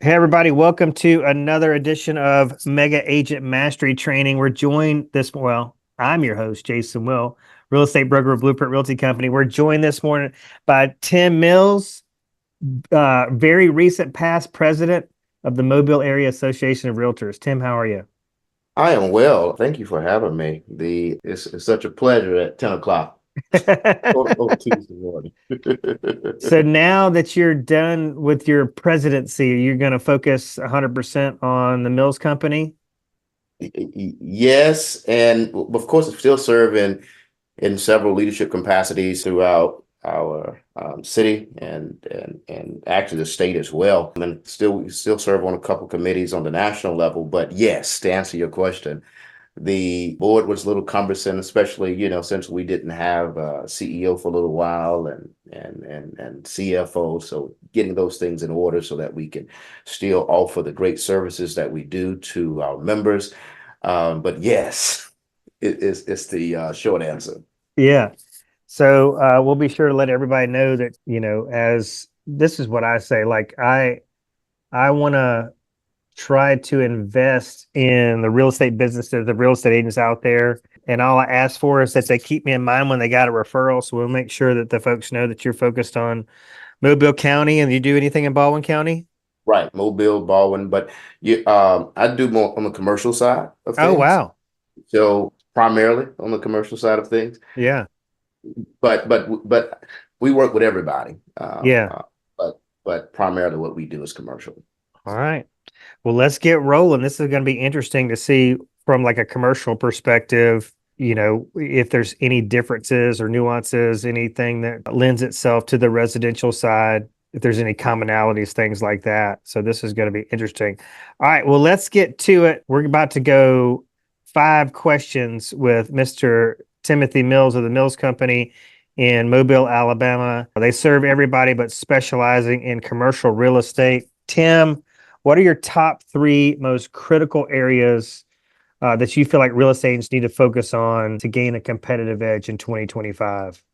Hey, everybody, welcome to another edition of Mega Agent Mastery Training. I'm your host, Jason Will, real estate broker of Blueprint Realty Company. We're joined this morning by Tim Mills, very recent past president of the Mobile Area Association of Realtors. Tim, how are you? I am well. Thank you for having me. It's such a pleasure at 10 o'clock on Tuesday morning. So now that you're done with your presidency, you're going to focus 100% on the Mills Company? Yes, and of course, I'm still serving in several leadership capacities throughout our city and actually the state as well. And still serve on a couple committees on the national level. But yes, to answer your question, the board was a little cumbersome, especially, since we didn't have a CEO for a little while and CFO. So getting those things in order so that we can still offer the great services that we do to our members. But yes, it's the short answer. Yeah. So we'll be sure to let everybody know that, as this is what I say, like I want to try to invest in the real estate businesses, the real estate agents out there. And all I ask for is that they keep me in mind when they got a referral. So we'll make sure that the folks know that you're focused on Mobile County and you do anything in Baldwin County. Right, Mobile, Baldwin, but I do more on the commercial side of Oh, things. wow. So primarily on the commercial side of things. Yeah. But we work with everybody. Yeah. But primarily what we do is commercial. All right. Well, let's get rolling. This is going to be interesting to see from like a commercial perspective, if there's any differences or nuances, anything that lends itself to the residential side, if there's any commonalities, things like that. So this is going to be interesting. All right. Well, let's get to it. We're about to go 5 questions with Mr. Timothy Mills of the Mills Company in Mobile, Alabama. They serve everybody, but specializing in commercial real estate. Tim, what are your top 3 most critical areas that you feel like real estate agents need to focus on to gain a competitive edge in 2025?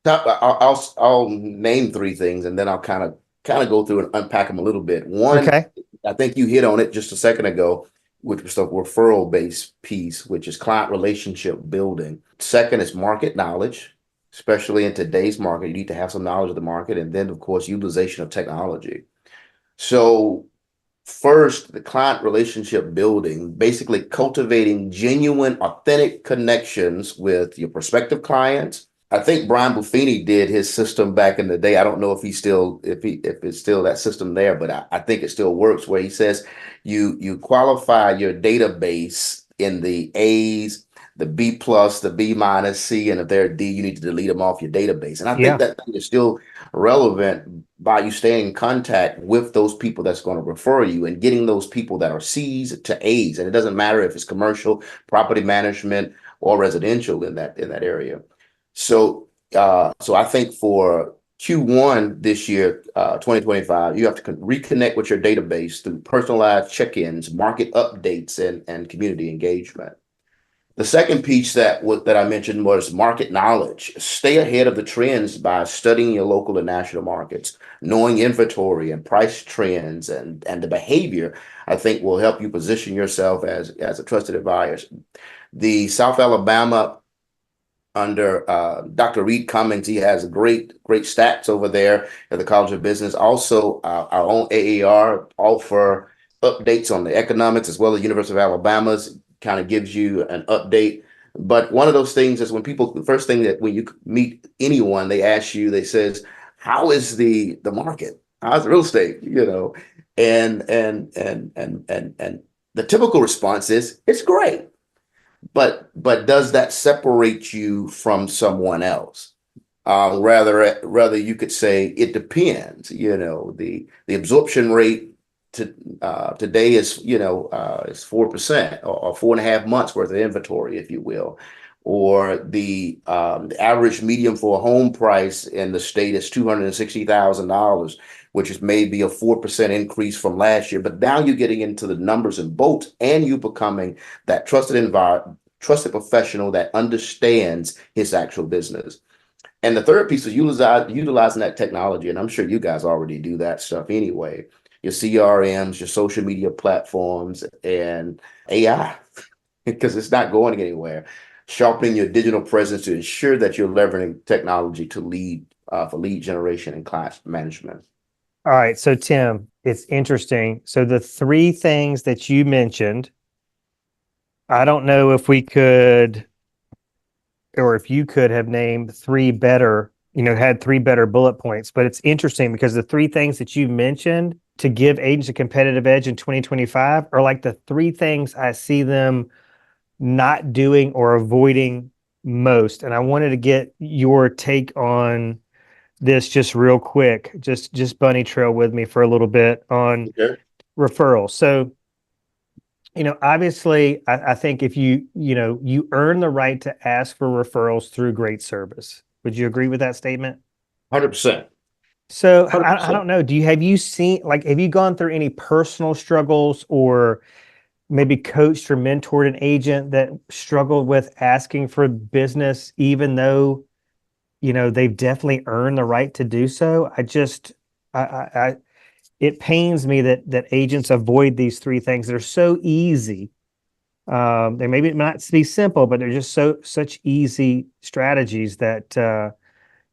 I'll name 3 things and then I'll kind of go through and unpack them a little bit. One, Okay. I think you hit on it just a second ago, which was the referral based piece, which is client relationship building. Second is market knowledge, especially in today's market. You need to have some knowledge of the market, and then of course utilization of technology. So first, the client relationship building, basically cultivating genuine, authentic connections with your prospective clients. I think Brian Buffini did his system back in the day. I don't know if if it's still that system there, but I think it still works where he says you qualify your database in the A's, the B plus, the B minus, C, and if they're a D, you need to delete them off your database. And I think Yeah. that thing is still relevant by you staying in contact with those people that's going to refer you and getting those people that are C's to A's. And it doesn't matter if it's commercial, property management, or residential in that area. So I think for Q1 this year, 2025, you have to reconnect with your database through personalized check-ins, market updates, and community engagement. The second piece that I mentioned was market knowledge. Stay ahead of the trends by studying your local and national markets, knowing inventory and price trends and the behavior. I think will help you position yourself as a trusted advisor. The South Alabama under Dr. Reed Cummings. He has great stats over there at the College of Business. Also, our own AAR offer updates on the economics as well as University of Alabama's kind of gives you an update. But one of those things is the first thing that when you meet anyone, they ask you, they says, how is the market? How's the real estate? And the typical response is, it's great. But does that separate you from someone else? Rather you could say it depends. The absorption rate today is 4% or 4.5 months worth of inventory, if you will, or the average median for a home price in the state is $260,000, which is maybe a 4% increase from last year. But now you're getting into the numbers and bolts, and you becoming that trusted professional that understands his actual business. And the third piece is utilizing that technology. And I'm sure you guys already do that stuff anyway. your CRMs, your social media platforms, and AI, because it's not going anywhere. Sharpening your digital presence to ensure that you're leveraging technology to lead for lead generation and client management. All right. So, Tim, it's interesting. So, the three things that you mentioned, I don't know if we could, or if you could have named three better, had three better bullet points, but it's interesting because the three things that you mentioned to give agents a competitive edge in 2025 are like the three things I see them not doing or avoiding most. And I wanted to get your take on this just real quick. Just bunny trail with me for a little bit on Okay. referrals. So, obviously, I think if you earn the right to ask for referrals through great service. Would you agree with that statement? 100%. So I 100%. don't know. Have you seen, like, have you gone through any personal struggles or maybe coached or mentored an agent that struggled with asking for business, even though, they've definitely earned the right to do so? I it pains me that agents avoid these three things that are so easy. They maybe not be simple, but they're just such easy strategies that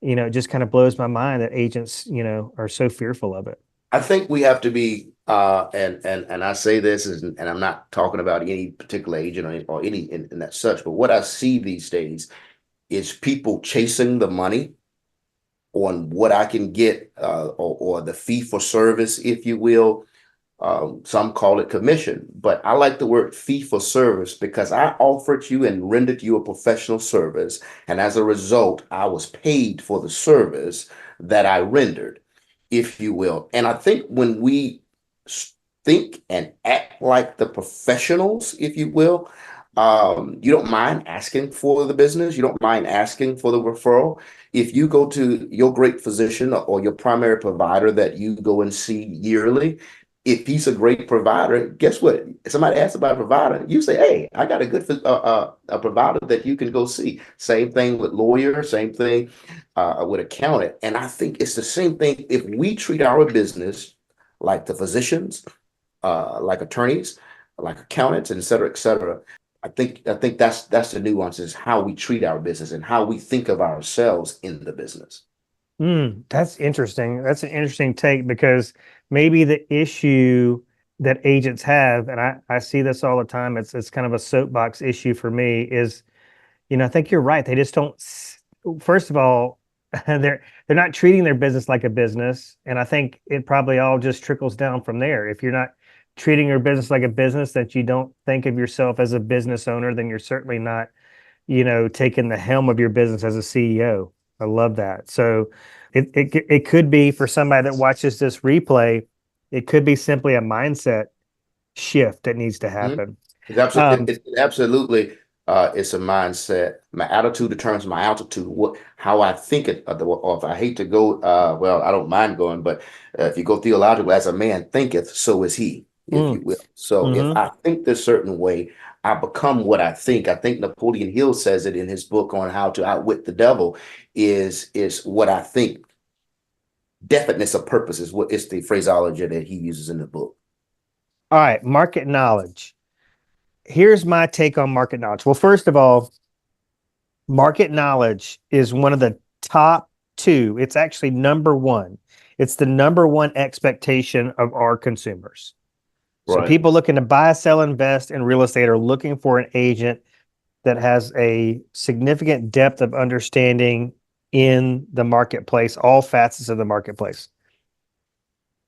it just kind of blows my mind that agents, are so fearful of it. I think we have to be, and I say this and I'm not talking about any particular agent or any in that such, but what I see these days is people chasing the money on what I can get, or the fee for service, if you will. Some call it commission, but I like the word fee for service because I offered you and rendered you a professional service. And as a result, I was paid for the service that I rendered, if you will. And I think when we think and act like the professionals, if you will, you don't mind asking for the business, you don't mind asking for the referral. If you go to your great physician or your primary provider that you go and see yearly, if he's a great provider, guess what? If somebody asks about a provider, you say, "Hey, I got a good a provider that you can go see." Same thing with lawyer, same thing with accountant. And I think it's the same thing if we treat our business like the physicians, like attorneys, like accountants, and et cetera, et cetera. I think that's the nuances, how we treat our business and how we think of ourselves in the business. That's interesting. That's an interesting take because maybe the issue that agents have, and I see this all the time, it's kind of a soapbox issue for me, is, I think you're right. They just don't, first of all, they're not treating their business like a business. And I think it probably all just trickles down from there. If you're not treating your business like a business, that you don't think of yourself as a business owner, then you're certainly not, taking the helm of your business as a CEO. I love that. So it could be for somebody that watches this replay, it could be simply a mindset shift that needs to Mhm. happen. It's absolutely, Um, absolutely, it's a mindset. My attitude determines my altitude. What, how I think it, or if I hate to go, well, I don't mind going, but if you go theological, as a man thinketh, so is he, if mm, you will. So if mhm. I think this certain way, I become what I think. I think Napoleon Hill says it in his book on how to outwit the devil. Is what I think. Definiteness of purpose is what is the phraseology that he uses in the book. All right, market knowledge. Here's my take on market knowledge. Well, first of all, market knowledge is one of the top two. It's actually number one. It's the number one expectation of our consumers. So Right. people looking to buy, sell, invest in real estate are looking for an agent that has a significant depth of understanding in the marketplace, all facets of the marketplace.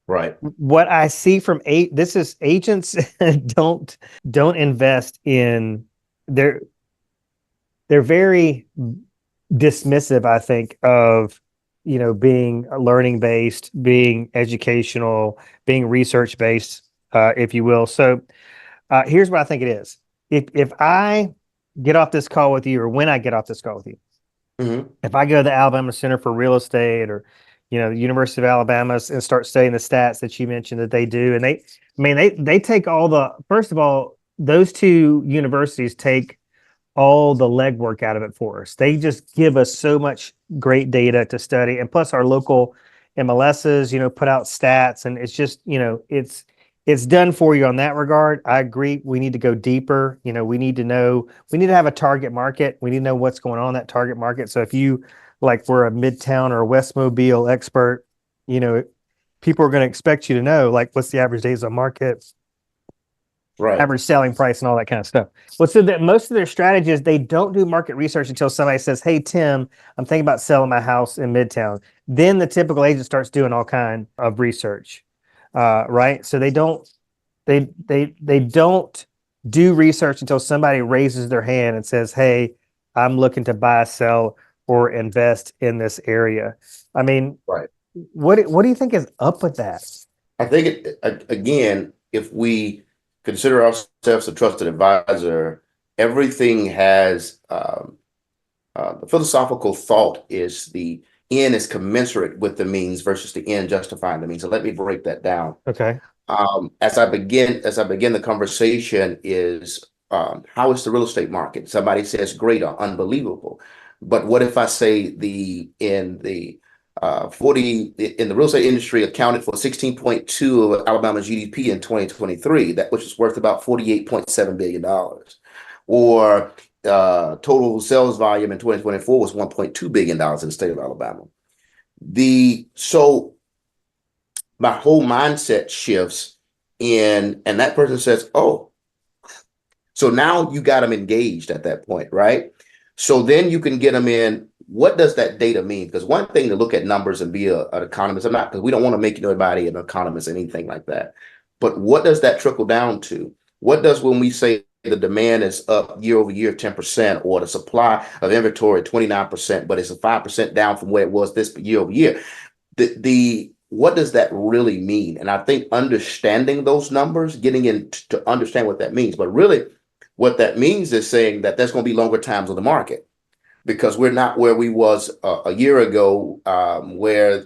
Right. What I see from this is agents don't don't invest in they're they're very dismissive, I think, of being learning based, being educational, being research based, if you will. So here's what I think it is. If I get off this call with you, or when I get off this call with you, Hmm. if I go to the Alabama Center for Real Estate, or the University of Alabama, and start studying the stats that you mentioned that they do, and they take all the, first of all, those two universities take all the legwork out of it for us. They just give us so much great data to study, and plus our local MLSs, put out stats, and it's just, it's done for you on that regard. I agree. We need to go deeper. We need to know, we need to have a target market. We need to know what's going on in that target market. So if you like we're a Midtown or a West Mobile expert, you know, people are going to expect you to know like what's the average days on market, Right. average selling price, and all that kind of stuff. Well, so that most of their strategies, they don't do market research until somebody says, "Hey, Tim, I'm thinking about selling my house in Midtown." Then the typical agent starts doing all kind of research, right? So they don't do research until somebody raises their hand and says, "Hey, I'm looking to buy, sell, or invest in this area." I mean, Right. what do you think is up with that? I think again, if we consider ourselves a trusted advisor, everything has the philosophical thought is the end is commensurate with the means versus the end justifying the means. So let me break that down. Okay. As I begin the conversation is how is the real estate market? Somebody says great or unbelievable, but what if I say in the real estate industry accounted for 16.2 of Alabama's GDP in 2023, that which is worth about $48.7 billion, or total sales volume in 2024 was $1.2 billion in the state of Alabama. So my whole mindset shifts and that person says, oh, so now you got them engaged at that point, right? So then you can get them in. What does that data mean? Because one thing to look at numbers and be an economist, I'm not, because we don't want to make anybody an economist, anything like that. But what does that trickle down to? What does when we say the demand is up year over year 10%, or the supply of inventory 29%, but it's a 5% down from where it was this year over year? The what does that really mean? And I think understanding those numbers, getting in to understand what that means, but really what that means is saying that there's going to be longer times on the market because we're not where we was a year ago, where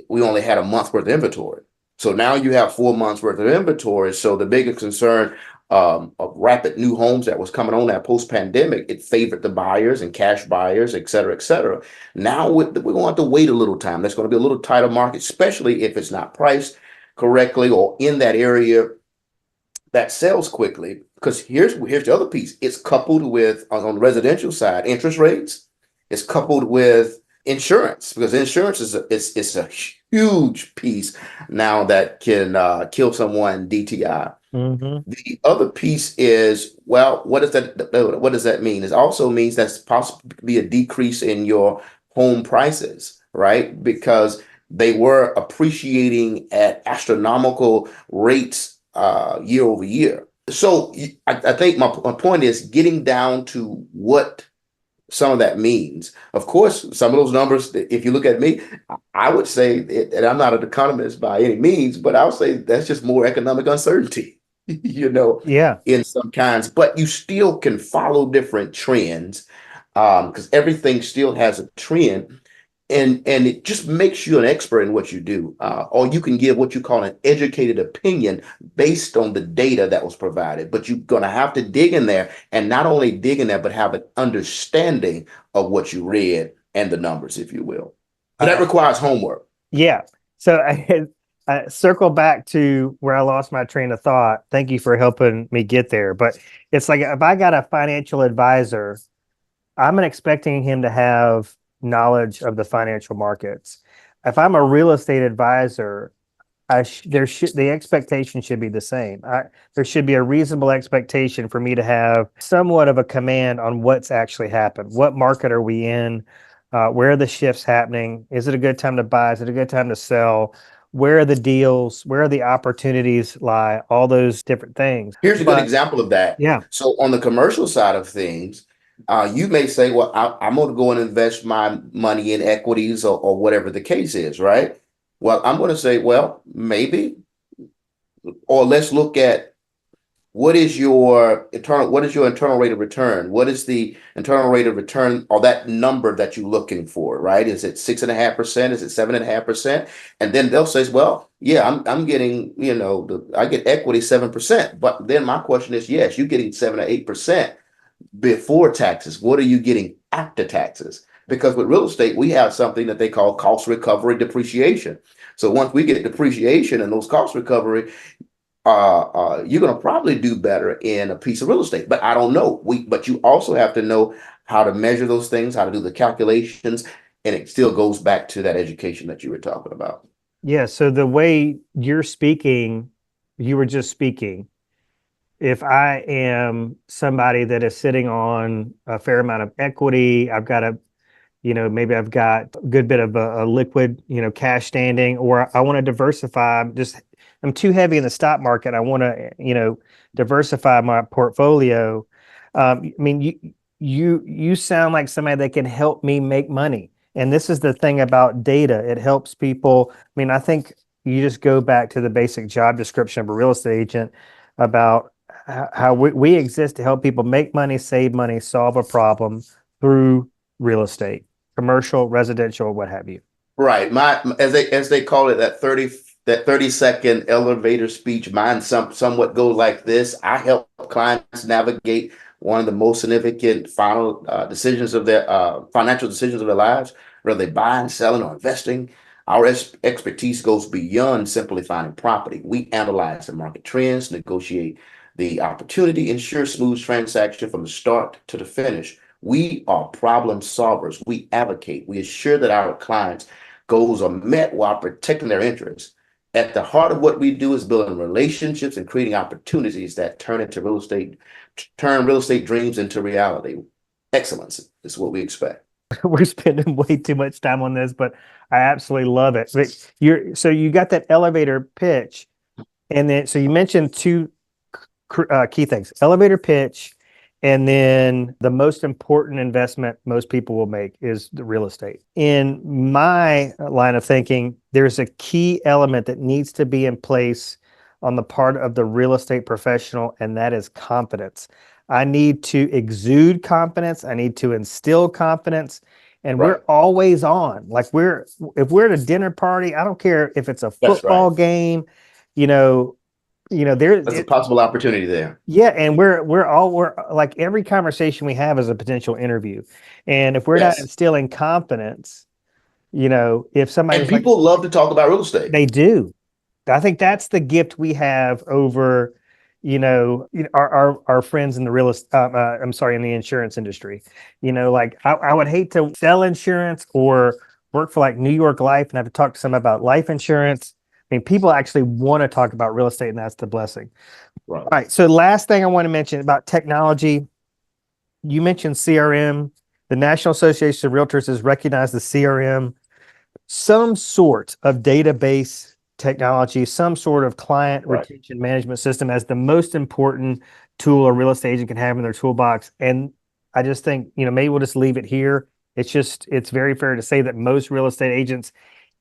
we only had a month worth of inventory. So now you have 4 months worth of inventory. So the biggest concern of rapid new homes that was coming on that post-pandemic, it favored the buyers and cash buyers, et cetera, et cetera. Now we're going to have to wait a little time. There's going to be a little tighter market, especially if it's not priced correctly or in that area that sells quickly. Because here's the other piece. It's coupled with, on the residential side, interest rates. It's coupled with insurance, because insurance is a huge piece now that can kill someone DTI. Mm-hmm. The other piece is, well, what does that mean? It also means that's possibly a decrease in your home prices, right? Because they were appreciating at astronomical rates year over year. So I think my point is getting down to what some of that means. Of course, some of those numbers, if you look at me, I would say, and I'm not an economist by any means, but I would say that's just more economic uncertainty, Yeah. in some kinds, but you still can follow different trends, because everything still has a trend. And it just makes you an expert in what you do, or you can give what you call an educated opinion based on the data that was provided. But you're going to have to dig in there, and not only dig in there, but have an understanding of what you read and the numbers, if you will. So that requires homework. Yeah. So I circle back to where I lost my train of thought. Thank you for helping me get there. But it's like if I got a financial advisor, I'm expecting him to have knowledge of the financial markets. If I'm a real estate advisor, the expectation should be the same. There should be a reasonable expectation for me to have somewhat of a command on what's actually happened. What market are we in? Where are the shifts happening? Is it a good time to buy? Is it a good time to sell? Where are the deals? Where are the opportunities lie? All those different things. Here's a good But example of that. yeah, So on the commercial side of things, you may say, well, I'm going to go and invest my money in equities, or whatever the case is, right? Well, I'm going to say, well, maybe, or let's look at what is your internal rate of return? What is the internal rate of return, or that number that you're looking for, right? Is it 6.5%? Is it 7.5%? And then they'll say, well, yeah, I'm getting, I get equity 7%. But then my question is, yes, you're getting 7 or 8% before taxes. What are you getting after taxes? Because with real estate, we have something that they call cost recovery depreciation. So once we get depreciation and those cost recovery, you're going to probably do better in a piece of real estate. But I don't know. But you also have to know how to measure those things, how to do the calculations, and it still goes back to that education that you were talking about. Yeah. So the way you're speaking, you were just speaking. If I am somebody that is sitting on a fair amount of equity, I've got a maybe I've got a good bit of a liquid, cash standing, or I want to diversify. I'm too heavy in the stock market. I want to, diversify my portfolio. I mean, you sound like somebody that can help me make money. And this is the thing about data. It helps people. I mean, I think you just go back to the basic job description of a real estate agent about how we exist to help people make money, save money, solve a problem through real estate, commercial, residential, what have you. Right. My as they call it, that 30-second elevator speech, mine somewhat goes like this. I help clients navigate one of the most significant final decisions of their financial decisions of their lives, whether they buying, selling, or investing. Our expertise goes beyond simply finding property. We analyze the market trends, negotiate the opportunity, ensure smooth transaction from the start to the finish. We are problem solvers. We advocate. We assure that our clients' goals are met while protecting their interests. At the heart of what we do is building relationships and creating opportunities that turn real estate dreams into reality. Excellence is what we expect. We're spending way too much time on this, but I absolutely love it. But you got that elevator pitch, and then so you mentioned two key things: elevator pitch, and then the most important investment most people will make is the real estate. In my line of thinking, there's a key element that needs to be in place on the part of the real estate professional, and that is confidence. I need to exude confidence. I need to instill confidence. And we're Right. always on. Like if we're at a dinner party, I don't care if it's a That's football right. game, you know, there There's a possible opportunity there. yeah, and we're like every conversation we have is a potential interview. And if we're not Yes. instilling confidence, if And somebody's like people love to talk about real estate. they do, I think that's the gift we have over, our friends in the real estate. I'm sorry, in the insurance industry. Like I would hate to sell insurance or work for like New York Life and have to talk to someone about life insurance. I mean, people actually want to talk about real estate, and that's the blessing. Right. All right. So last thing I want to mention about technology, you mentioned CRM. The National Association of Realtors has recognized the CRM, some sort of database technology, some sort of client Right. retention management system as the most important tool a real estate agent can have in their toolbox. And I just think, maybe we'll just leave it here. It's very fair to say that most real estate agents,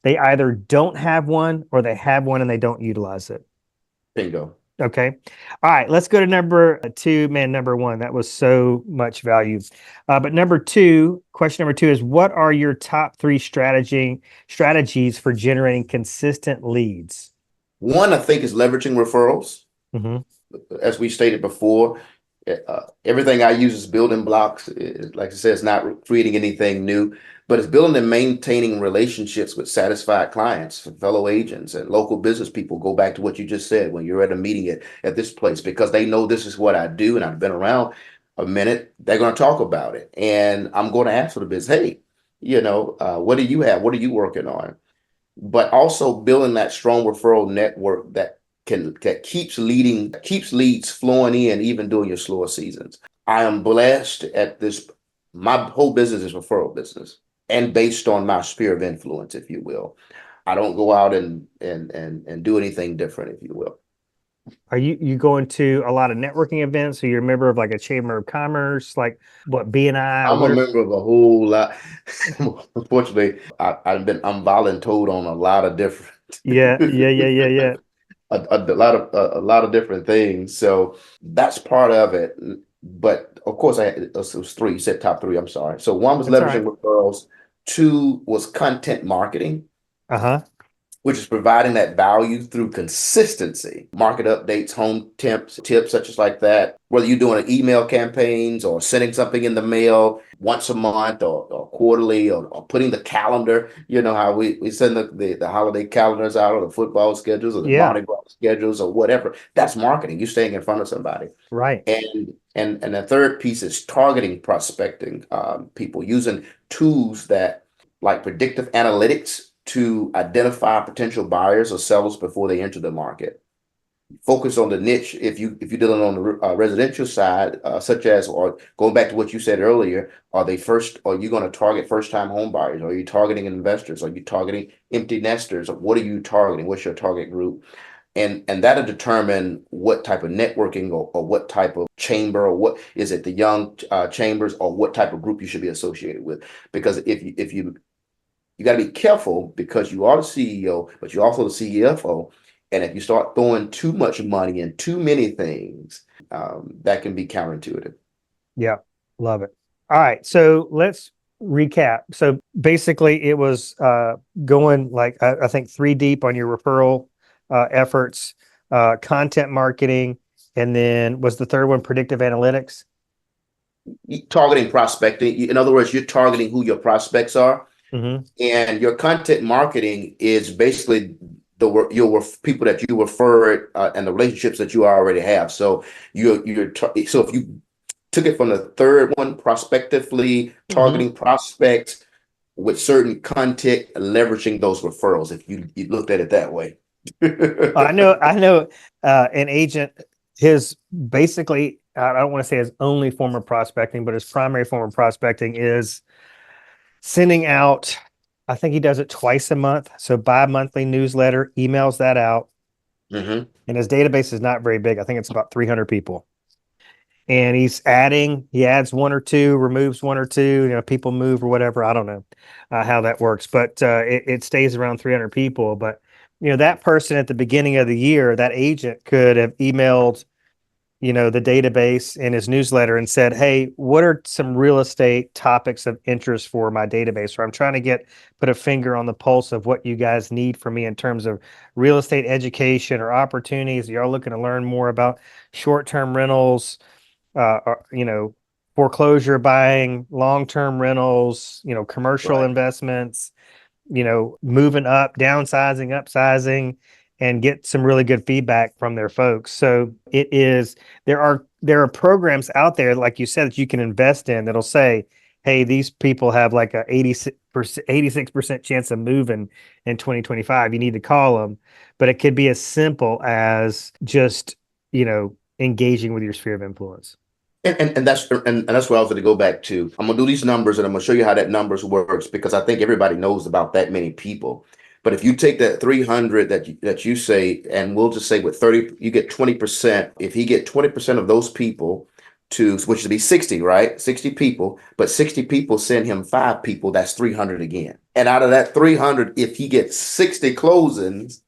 they either don't have one or they have one and they don't utilize it. Bingo. Okay. All right. Let's go to number two. Man, number one, that was so much value. But question number two is what are your top three strategies for generating consistent leads? One, I think, is leveraging referrals. Hmm. As we stated before, everything I use is building blocks. Like I said, it's not creating anything new, but it's building and maintaining relationships with satisfied clients, fellow agents, and local business people. Go back to what you just said when you're at a meeting at this place, because they know this is what I do and I've been around a minute. They're going to talk about it. And I'm going to ask for the business. Hey, what do you have? What are you working on? But also building that strong referral network that keeps leads flowing in even during your slower seasons. I am blessed at this. My whole business is referral business and based on my sphere of influence, if you will. I don't go out and do anything different, if you will. Are you going to a lot of networking events? Are you a member of like a chamber of commerce? Like what BNI? I'm a member of a whole lot. Unfortunately, I'm voluntold on a lot of different Yeah, yeah, yeah, yeah, yeah. a lot of different things. So that's part of it. But of course, it was three. You said top three. I'm sorry. So one was That's all right. leveraging referrals. Two was content marketing. Uh-huh. which is providing that value through consistency. Market updates, home tips such as like that. Whether you're doing an email campaigns or sending something in the mail once a month or quarterly or putting the calendar, you know how we send the holiday calendars out or the football schedules or the Yeah. Mardi Gras schedules or whatever. That's marketing. You're staying in front of somebody. Right. And the third piece is targeting prospecting, people using tools that like predictive analytics to identify potential buyers or sellers before they enter the market. Focus on the niche if you're dealing on the residential side, such as or going back to what you said earlier, are you going to target first time home buyers? Are you targeting investors? Are you targeting empty nesters? What are you targeting? What's your target group? And that'll determine what type of networking or what type of chamber or what is it the young chambers or what type of group you should be associated with, because you got to be careful because you are the CEO but you're also the CFO, and if you start throwing too much money in too many things, that can be counterintuitive. Yeah. Love it. All right. So let's recap. So basically, it was going like, I think, three deep on your referral efforts, content marketing, and then was the third one predictive analytics? Targeting prospecting, in other words, you're targeting who your prospects are. Hmm. And your content marketing is basically your people that you refer and the relationships that you already have. So so if you took it from the third one, prospectively Hmm. targeting prospects with certain content, leveraging those referrals. If you looked at it that way. I know, an agent, his basically, I don't want to say his only form of prospecting, but his primary form of prospecting is sending out, I think he does it twice a month. So bi-monthly newsletter, emails that out. Hmm. And his database is not very big. I think it's about 300 people. And he adds one or two, removes one or two, people move or whatever. I don't know how that works, but it stays around 300 people. But, that person at the beginning of the year, that agent could have emailed, the database in his newsletter and said, "Hey, what are some real estate topics of interest for my database? Or I'm trying to put a finger on the pulse of what you guys need from me in terms of real estate education or opportunities. You're looking to learn more about short-term rentals, foreclosure buying, long-term rentals, commercial Right. investments, moving up, downsizing, upsizing, and get some really good feedback from their folks." So there are programs out there, like you said, that you can invest in that'll say, "Hey, these people have like a 86% chance of moving in 2025. You need to call them." But it could be as simple as just, engaging with your sphere of influence. And that's where I was going to go back to. I'm gonna do these numbers and I'm gonna show you how that numbers works because I think everybody knows about that many people. But if you take that 300 that you say, and we'll just say with 30, you get 20%. If he get 20% of those people which would be 60, right? 60 people, but 60 people send him five people, that's 300 again. And out of that 300, if he gets 60 closings,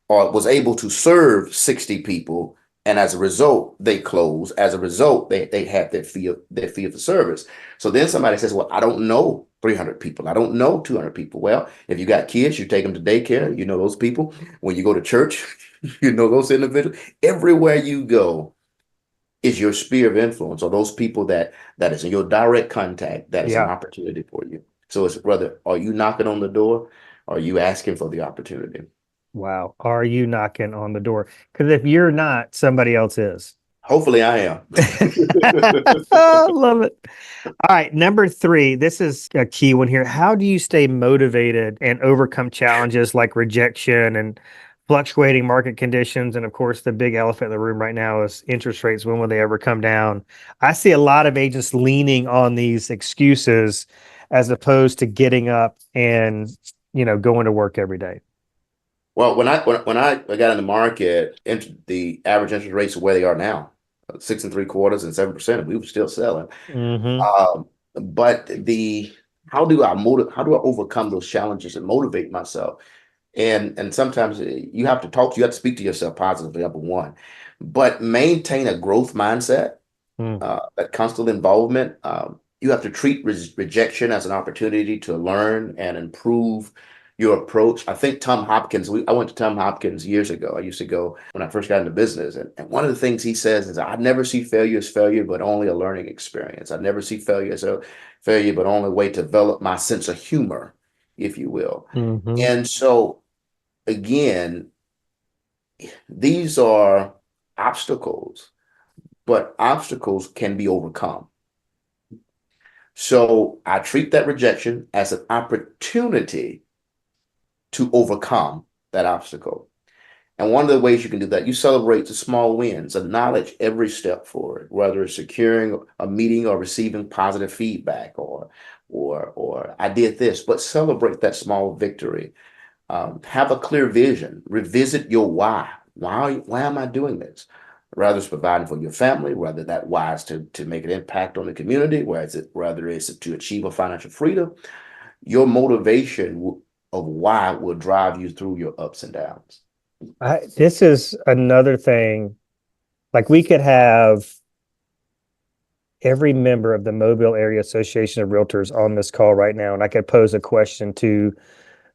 or was able to serve 60 people, and as a result they close, as a result they have their fee of the service. So then somebody says, well, I don't know 300 people, I don't know 200 people. Well, if you got kids, you take them to daycare, you know those people. When you go to church, you know those individuals. Everywhere you go is your sphere of influence, or those people that is in your direct contact, that is an Yeah. opportunity for you. So it's whether are you knocking on the door, or are you asking for the opportunity. Wow. Are you knocking on the door? Because if you're not, somebody else is. Hopefully I am. I love it. All right, number three. This is a key one here. How do you stay motivated and overcome challenges like rejection and fluctuating market conditions? And of course, the big elephant in the room right now is interest rates. When will they ever come down? I see a lot of agents leaning on these excuses as opposed to getting up and, going to work every day. Well, when I got in the market, the average interest rates are where they are now, 6 and 3/4 and 7%, and we were still selling. Hmm. But how do I overcome those challenges and motivate myself? And sometimes you have to speak to yourself positively, number one, but maintain a growth mindset, that constant involvement. You have to treat rejection as an opportunity to learn and improve your approach. I think Tom Hopkins, I went to Tom Hopkins years ago. I used to go when I first got into business. And one of the things he says is, I never see failure as failure, but only a learning experience. I never see failure as a failure, but only a way to develop my sense of humor, if you will. Hmm. And so, again, these are obstacles, but obstacles can be overcome. So I treat that rejection as an opportunity to overcome that obstacle. And one of the ways you can do that, you celebrate the small wins, acknowledge every step forward, whether it's securing a meeting or receiving positive feedback, or I did this, but celebrate that small victory. Have a clear vision, revisit your why. Why am I doing this? Whether it's providing for your family, whether that why is to make an impact on the community, whether it's to achieve a financial freedom, your motivation of why will drive you through your ups and downs. This is another thing. Like we could have every member of the Mobile Area Association of Realtors on this call right now, and I could pose a question to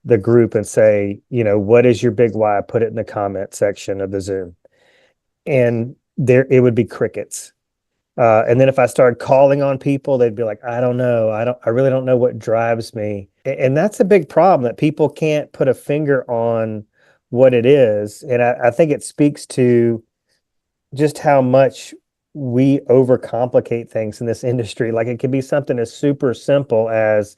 the group and say, what is your big why? Put it in the comment section of the Zoom. And there it would be crickets. And then if I started calling on people, they'd be like, I don't know. I really don't know what drives me. And that's a big problem, that people can't put a finger on what it is. And I think it speaks to just how much we overcomplicate things in this industry. Like it could be something as super simple as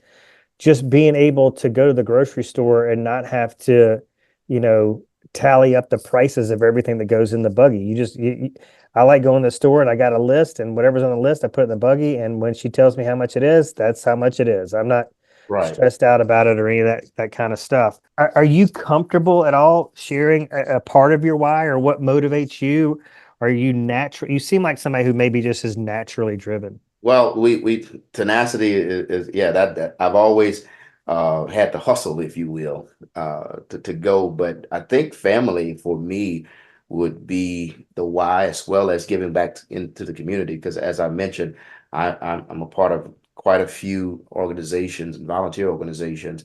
just being able to go to the grocery store and not have to, you know, tally up the prices of everything that goes in the buggy. I like going to the store and I got a list, and whatever's on the list, I put it in the buggy. And when she tells me how much it is, that's how much it is. I'm not Right. stressed out about it or any of that kind of stuff. Are you comfortable at all sharing a part of your why or what motivates you? Are you natural? You seem like somebody who maybe just is naturally driven. Well, we tenacity is yeah, that I've always had to hustle, if you will, to go. But I think family for me would be the why, as well as giving back into the community. Because as I mentioned, I'm a part of quite a few organizations and volunteer organizations,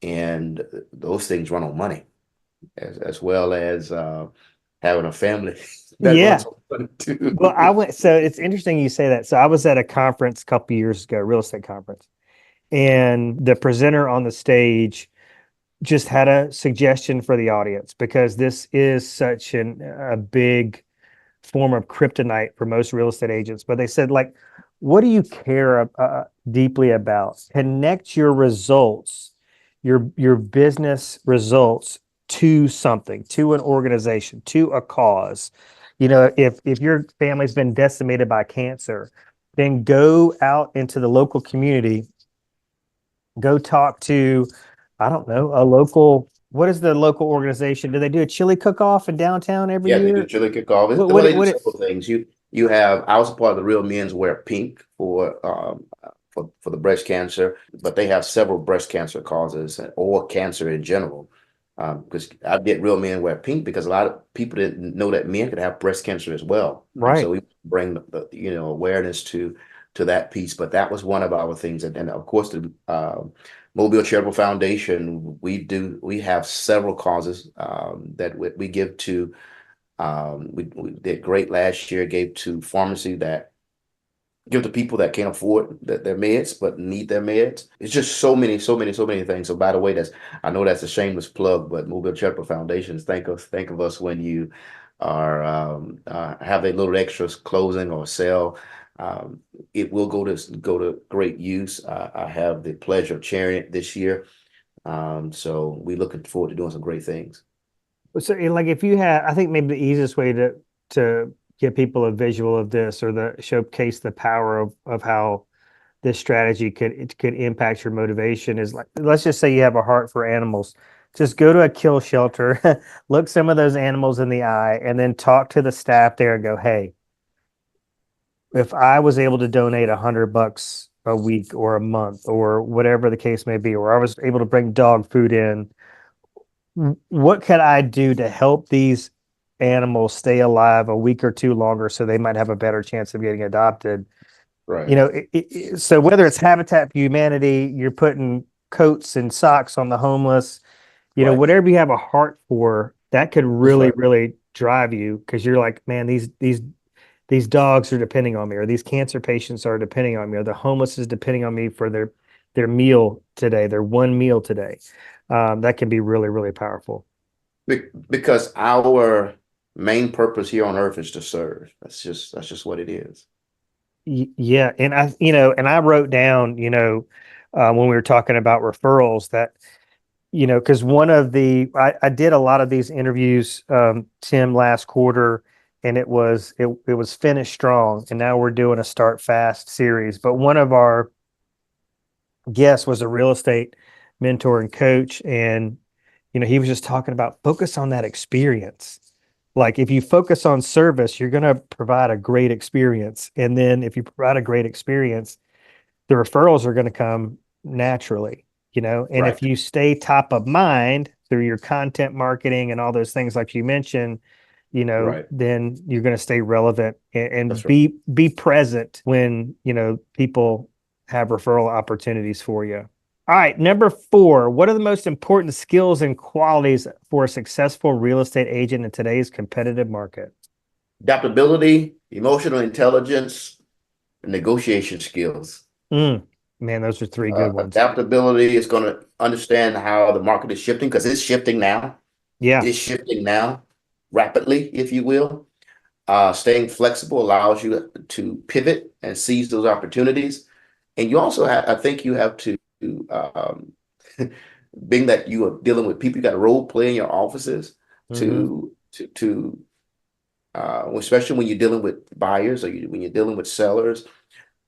and those things run on money, as well as having a family that Yeah. runs on money Well, too. so it's interesting you say that. So I was at a conference a couple years ago, real estate conference, and the presenter on the stage just had a suggestion for the audience because this is such a big form of kryptonite for most real estate agents. But they said, like, what do you care deeply about? Connect your results, your business results to something, to an organization, to a cause. If your family's been decimated by cancer, then go out into the local community, go talk to, I don't know, a local. What is the local organization? Do they do a chili cook-off in downtown every Yeah, they do year? chili cook-off. What Well, what they it do what it several things. You have I was a part of the Real Men's Wear Pink for the breast cancer, but they have several breast cancer causes or cancer in general. Because I get Real Men Wear Pink because a lot of people didn't know that men could have breast cancer as well, and so right. we bring the awareness to that piece. But that was one of our things, and of course the Mobile Charitable Foundation. We have several causes that we give to. We did great last year, gave to pharmacy that give to people that can't afford their meds but need their meds. It's just so many things. So by the way, I know that's a shameless plug, but Mobile Charitable Foundations, think of us when you are have a little extras closing or sell. Um, it will go to great use. I have the pleasure of chairing it this year. So we're looking forward to doing some great things. So, like, if you had, I think maybe the easiest way to give people a visual of this or the showcase the power of how this strategy could impact your motivation is, like, let's just say you have a heart for animals. Just go to a kill shelter, look some of those animals in the eye, and then talk to the staff there and go, hey, if I was able to donate $100 a week or a month or whatever the case may be, or I was able to bring dog food in, what can I do to help these animals stay alive a week or two longer so they might have a better chance of getting adopted? Right. So whether it's Habitat for Humanity, you're putting coats and socks on the homeless, Right. whatever you have a heart for, that could That's really, right. really drive you because you're like, man, these dogs are depending on me, or these cancer patients are depending on me, or the homeless is depending on me for their meal today, their one meal today. That can be really, really powerful. Because our main purpose here on earth is to serve. That's just what it is. Yeah, and I wrote down, when we were talking about referrals that, because I did a lot of these interviews, Tim, last quarter, and it was finished strong, and now we're doing a start fast series. But one of our guests was a real estate mentor and coach, and he was just talking about focus on that experience. Like if you focus on service, you're going to provide a great experience, and then if you provide a great experience, the referrals are going to come naturally, and if Right. you stay top of mind through your content marketing and all those things like you mentioned, Right. then you're going to stay relevant and That's right. be present when, people have referral opportunities for you. All right, number 4, what are the most important skills and qualities for a successful real estate agent in today's competitive market? Adaptability, emotional intelligence, and negotiation skills. Mm, man, those are 3 good ones. Adaptability is going to understand how the market is shifting because it's shifting now. Yeah. It's shifting now rapidly, if you will. Staying flexible allows you to pivot and seize those opportunities. And you also have, I think you have to, um, being that you are dealing with people, you got to role play in your offices Hmm. especially when you're dealing with buyers when you're dealing with sellers.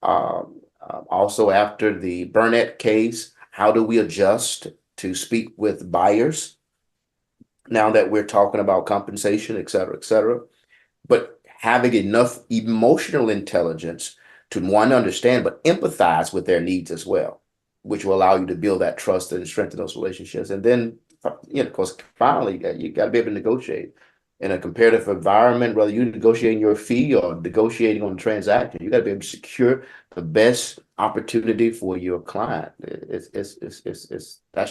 Also, after the Burnett case, how do we adjust to speak with buyers now that we're talking about compensation, et cetera, et cetera? But having enough emotional intelligence to one, understand, but empathize with their needs as well, which will allow you to build that trust and strengthen those relationships. And then, of course, finally, you got to be able to negotiate in a competitive environment, whether you're negotiating your fee or negotiating on a transaction. You got to be able to secure the best opportunity for your client. That's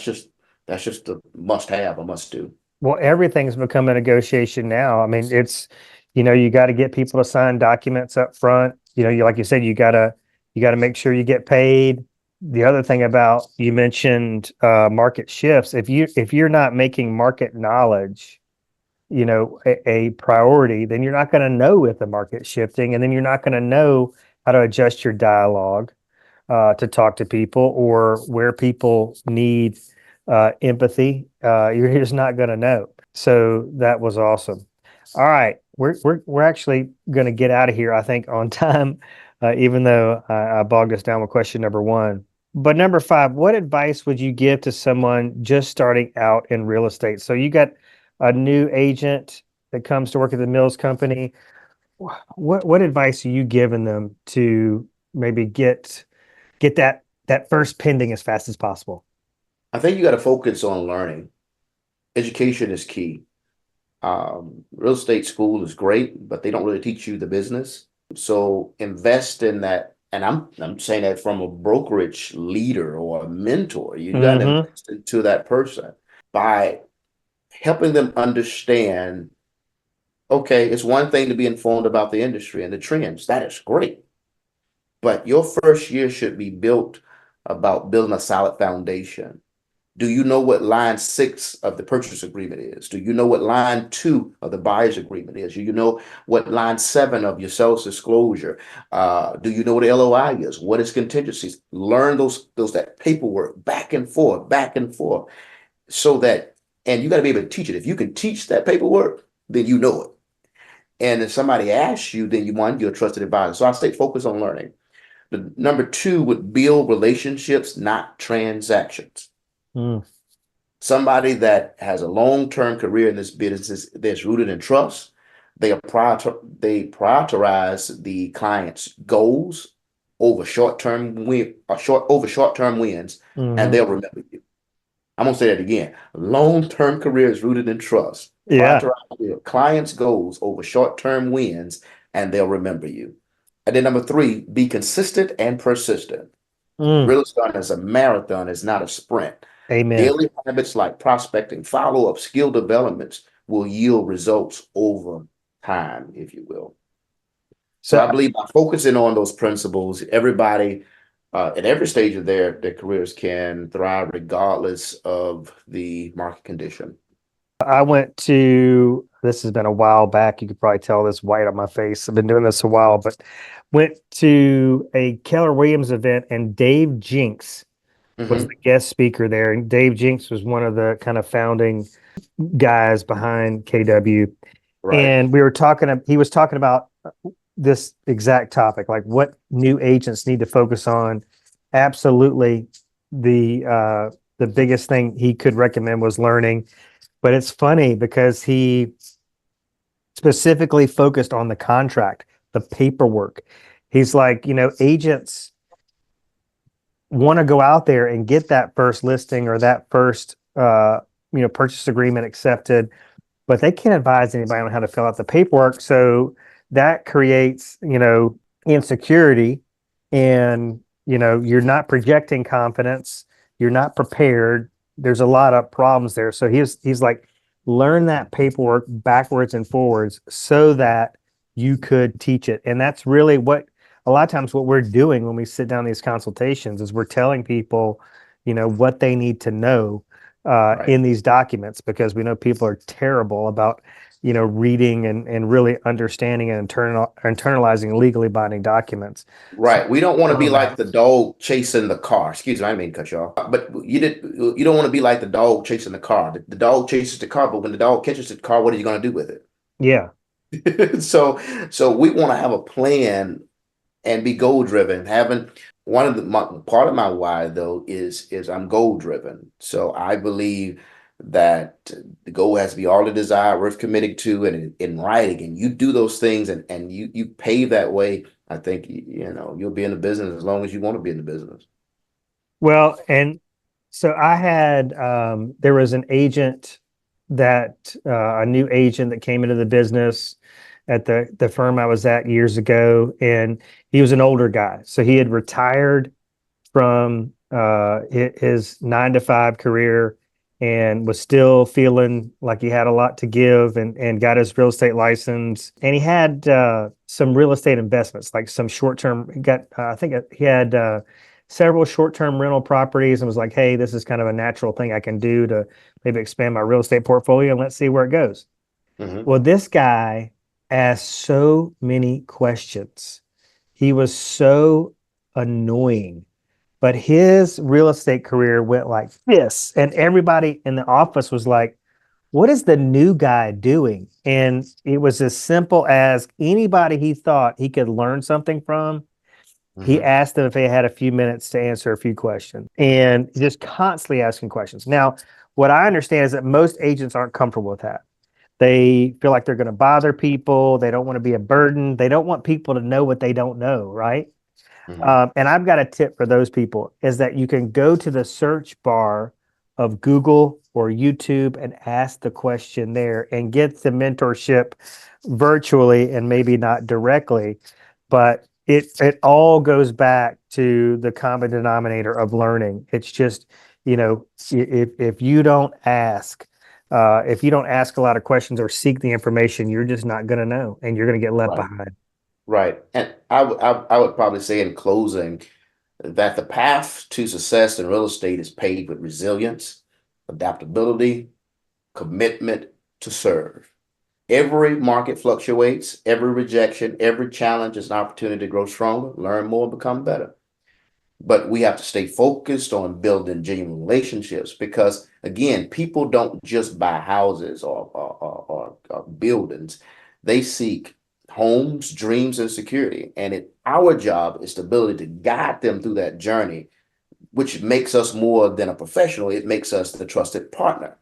just a must have, a must do. Well, everything's become a negotiation now. I mean, you got to get people to sign documents up front. Like you said, you got to make sure you get paid. The other thing about you mentioned market shifts. If you're not making market knowledge, a priority, then you're not going to know if the market's shifting, and then you're not going to know how to adjust your dialogue to talk to people or where people need empathy. You're just not going to know. So that was awesome. All right, we're actually going to get out of here, I think, on time, even though I bogged us down with question number 1. But number 5, what advice would you give to someone just starting out in real estate? So you got a new agent that comes to work at the Mills Company. What advice are you giving them to maybe get that first pending as fast as possible? I think you got to focus on learning. Education is key. Real estate school is great, but they don't really teach you the business. So invest in that. And I'm saying that from a brokerage leader or a mentor. You got to Hmm. invest into that person by helping them understand, okay, it's one thing to be informed about the industry and the trends. That is great. But your first year should be built about building a solid foundation. Do you know what line 6 of the purchase agreement is? Do you know what line 2 of the buyer's agreement is? Do you know what line 7 of your sales disclosure? Do you know what LOI is? What is contingencies? Learn those that paperwork back and forth, so that, and you got to be able to teach it. If you can teach that paperwork, then you know it. And if somebody asks you, then you're a trusted advisor. So I say focus on learning. The number 2 would build relationships, not transactions. Mm, Somebody that has a long-term career in this business that's rooted in trust. They prioritize the client's goals over short-term wins, and hmm. they'll remember you. I'm gonna say that again. Long-term career is rooted in trust. Yeah. Prioritize your client's goals over short-term wins, and they'll remember you. And then number 3, be consistent and persistent. Mm, Real estate is a marathon, it's not a sprint. Amen. Daily habits like prospecting, follow-up, skill developments will yield results over time, if you will. So So I believe by focusing on those principles, everybody at every stage of their careers can thrive regardless of the market condition. I went to, this has been a while back. You could probably tell this white on my face. I've been doing this a while, but went to a Keller Williams event and Dave Jinks was the Hmm. guest speaker there. And Dave Jinks was one of the kind of founding guys behind KW. Right, And we were talking, he was talking about this exact topic, like what new agents need to focus on. Absolutely. The biggest thing he could recommend was learning. But it's funny because he specifically focused on the contract, the paperwork. He's like, agents want to go out there and get that first listing or that first purchase agreement accepted, but they can't advise anybody on how to fill out the paperwork. So that creates, insecurity, and you're not projecting confidence, you're not prepared. There's a lot of problems there. So he's like, learn that paperwork backwards and forwards so that you could teach it. And that's really what a lot of times what we're doing when we sit down these consultations is we're telling people, what they need to know right. in these documents, because we know people are terrible about reading and really understanding and internalizing legally binding documents. So Right. We don't want to learn be about like it. the dog chasing the car. Excuse me, I didn't mean to cut you off. But you don't want to be like the dog chasing the car. The dog chases the car, but when the dog catches the car, what are you going to do with Yeah. it? So we want to have a plan and be goal driven. Having one of part of my why though is I'm goal driven. So I believe that the goal has to be all the desire worth committing to and in writing, and you do those things and you pave that way. I think you'll be in the business as long as you want to be in the business. Well, and so I had there was an agent that a new agent that came into the business at the firm I was at years ago, and he was an older guy. So he had retired from his 9 to 5 career and was still feeling like he had a lot to give, and got his real estate license. And he had some real estate investments, like some short term. He got, I think he had several short term rental properties, and was like, hey, this is kind of a natural thing I can do to maybe expand my real estate portfolio, and let's see where it goes. Hmm. Well, this guy asked so many questions. He was so annoying, but his real estate career went like this. And everybody in the office was like, what is the new guy doing? And it was as simple as anybody he thought he could learn something from, he Hmm. asked them if they had a few minutes to answer a few questions, and just constantly asking questions. Now, what I understand is that most agents aren't comfortable with that. They feel like they're going to bother people. They don't want to be a burden. They don't want people to know what they don't know, right? Hmm. And I've got a tip for those people is that you can go to the search bar of Google or YouTube and ask the question there and get the mentorship virtually and maybe not directly, but it all goes back to the common denominator of learning. It's just, if you don't ask, if you don't ask a lot of questions or seek the information, you're just not going to know, and you're going to get left Right. behind. Right. And I would probably say in closing that the path to success in real estate is paved with resilience, adaptability, commitment to serve. Every market fluctuates, every rejection, every challenge is an opportunity to grow stronger, learn more, and become better. But we have to stay focused on building genuine relationships because, again, people don't just buy houses or buildings. They seek homes, dreams, and security. And our job is the ability to guide them through that journey, which makes us more than a professional. It makes us the trusted partner.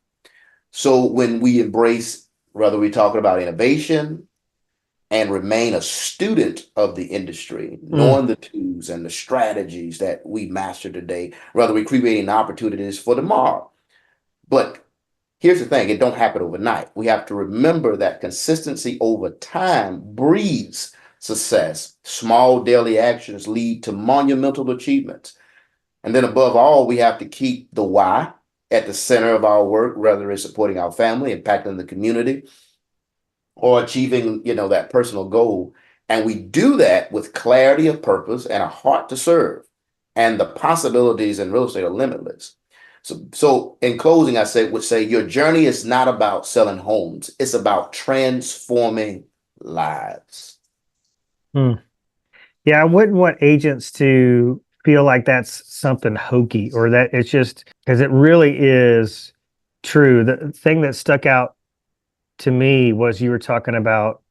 So when we embrace, whether we're talking about innovation and remain a student of the industry, Mm. knowing the tools and the strategies that we master today, whether we're creating opportunities for tomorrow. But here's the thing, it don't happen overnight. We have to remember that consistency over time breeds success. Small daily actions lead to monumental achievements. And then above all, we have to keep the why. at the center of our work, whether it's supporting our family, impacting the community, or achieving, that personal goal. And we do that with clarity of purpose and a heart to serve. And the possibilities in real estate are limitless. So in closing, would say your journey is not about selling homes. It's about transforming lives. Hmm. Yeah, I wouldn't want agents to feel like that's something hokey or that it's just because it really is true. The thing that stuck out to me was you were talking about,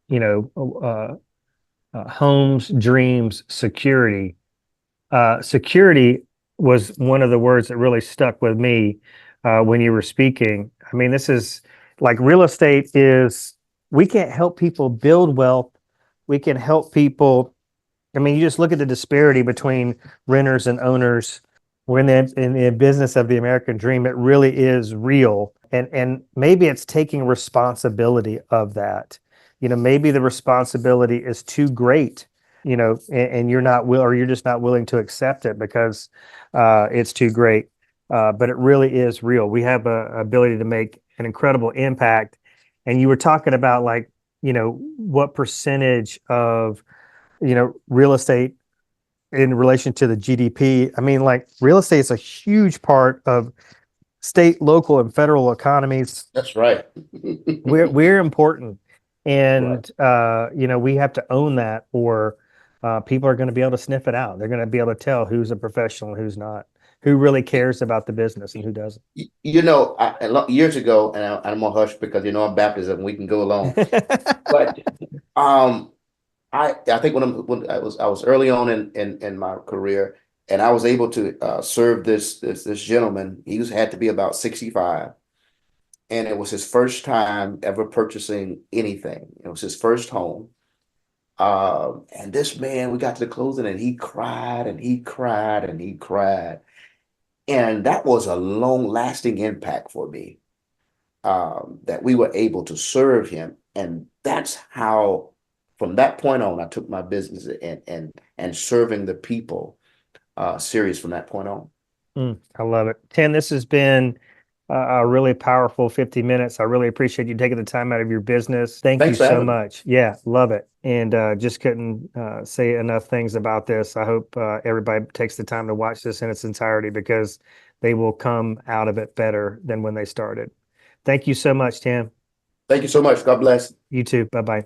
homes, dreams, security. Security was one of the words that really stuck with me when you were speaking. I mean, this is like real estate is, we can't help people build wealth. We can help people. I mean, you just look at the disparity between renters and owners. We're in the business of the American dream. It really is real. And maybe it's taking responsibility of that. Maybe the responsibility is too great, and you're just not willing to accept it because it's too great. But it really is real. We have a ability to make an incredible impact. And you were talking about like, what percentage of real estate in relation to the GDP. I mean, like real estate is a huge part of state, local, and federal economies. That's right. We're important, Right. and we have to own that, or people are going to be able to sniff it out. They're going to be able to tell who's a professional and who's not, who really cares about the business and who doesn't. Years ago, and I'm gonna hush because I'm Baptist and we can go along. But um, I think when I was early on in my career, and I was able to serve this gentleman. Had to be about 65, and it was his first time ever purchasing anything. It was his first home. And this man, we got to the closing, and he cried and he cried and he cried, and that was a long lasting impact for me. That we were able to serve him, and that's how, from that point on, I took my business and serving the people serious from that point on. I love it. Tim, this has been a really powerful 50 minutes. I really appreciate you taking the time out of your business. Thank you Thanks for so having me. much. Yeah, love it. And just couldn't say enough things about this. I hope everybody takes the time to watch this in its entirety because they will come out of it better than when they started. Thank you so much, Tim. Thank you so much. God bless. You too. Bye bye.